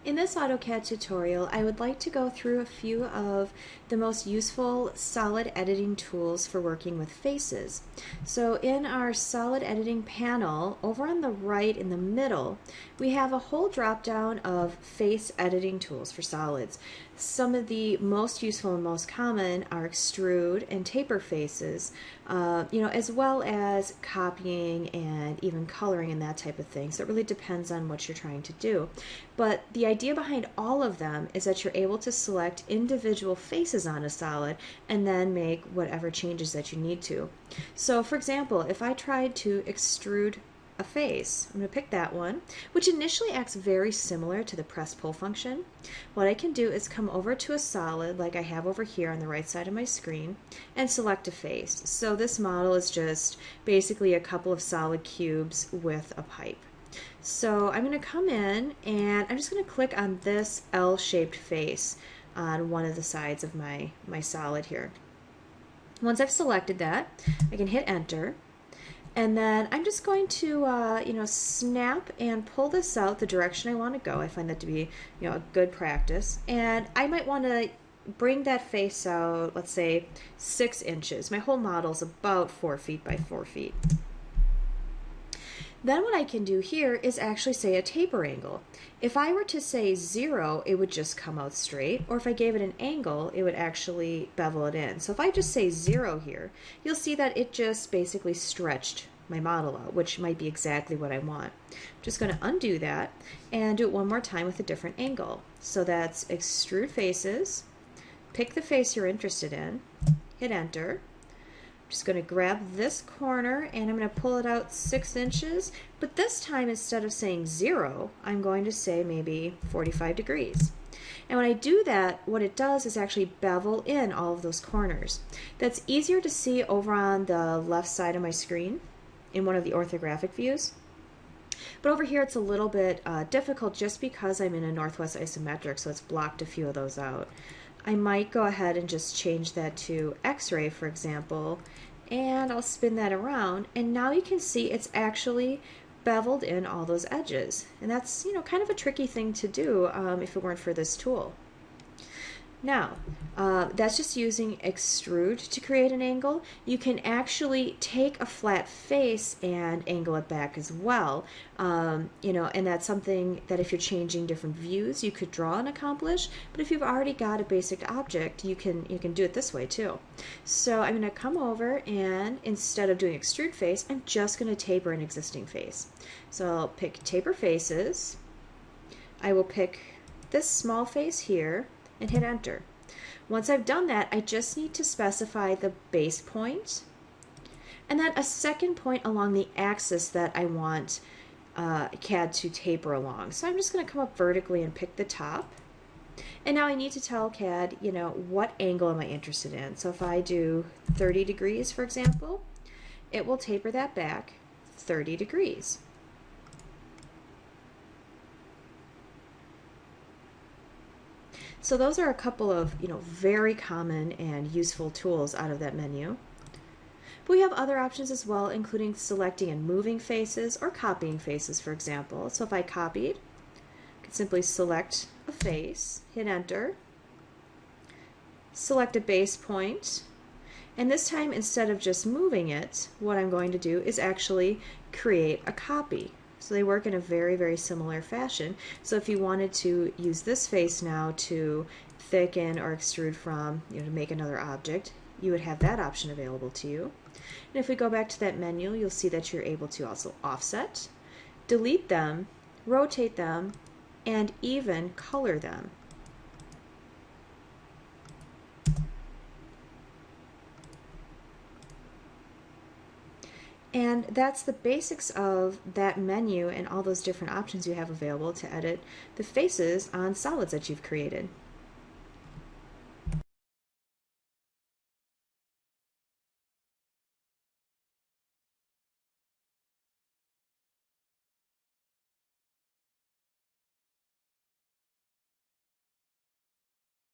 In this AutoCAD tutorial, I would like to go through a few of the most useful solid editing tools for working with faces. So in our solid editing panel, over on the right in the middle, we have a whole drop down of face editing tools for solids. Some of the most useful and most common are extrude and taper faces, as well as copying and even coloring and that type of thing. So it really depends on what you're trying to do. But the idea behind all of them is that you're able to select individual faces on a solid and then make whatever changes that you need to. So for example, if I tried to extrude a face, I'm going to pick that one, which initially acts very similar to the press pull function. What I can do is come over to a solid like I have over here on the right side of my screen and select a face. So this model is just basically a couple of solid cubes with a pipe. So I'm going to come in and I'm just going to click on this L-shaped face on one of the sides of my solid here. Once I've selected that, I can hit enter. And then I'm just going to, snap and pull this out the direction I want to go. I find that to be, a good practice. And I might want to bring that face out, let's say 6 inches. My whole model is about 4 feet by 4 feet. Then what I can do here is actually say a taper angle. If I were to say 0, it would just come out straight, or if I gave it an angle, it would actually bevel it in. So if I just say 0 here, you'll see that it just basically stretched my model out, which might be exactly what I want. I'm just going to undo that and do it one more time with a different angle. So that's extrude faces, pick the face you're interested in, hit enter. Just going to grab this corner and I'm going to pull it out 6 inches, but this time instead of saying 0, I'm going to say maybe 45 degrees. And when I do that, what it does is actually bevel in all of those corners. That's easier to see over on the left side of my screen in one of the orthographic views. But over here it's a little bit difficult just because I'm in a northwest isometric, so it's blocked a few of those out. I might go ahead and just change that to X-ray, for example, and I'll spin that around, and now you can see it's actually beveled in all those edges. And that's, kind of a tricky thing to do if it weren't for this tool. Now, that's just using extrude to create an angle. You can actually take a flat face and angle it back as well. And that's something that if you're changing different views, you could draw and accomplish. But if you've already got a basic object, you can do it this way too. So I'm going to come over and instead of doing extrude face, I'm just going to taper an existing face. So I'll pick taper faces. I will pick this small face here and hit enter. Once I've done that, I just need to specify the base point and then a second point along the axis that I want CAD to taper along. So I'm just going to come up vertically and pick the top. And now I need to tell CAD, what angle am I interested in. So if I do 30 degrees, for example, it will taper that back 30 degrees. So those are a couple of, very common and useful tools out of that menu. But we have other options as well, including selecting and moving faces or copying faces, for example. So if I copied, I could simply select a face, hit enter, select a base point, and this time instead of just moving it, what I'm going to do is actually create a copy. So they work in a very, very similar fashion. So if you wanted to use this face now to thicken or extrude from, to make another object, you would have that option available to you. And if we go back to that menu, you'll see that you're able to also offset, delete them, rotate them, and even color them. And that's the basics of that menu and all those different options you have available to edit the faces on solids that you've created.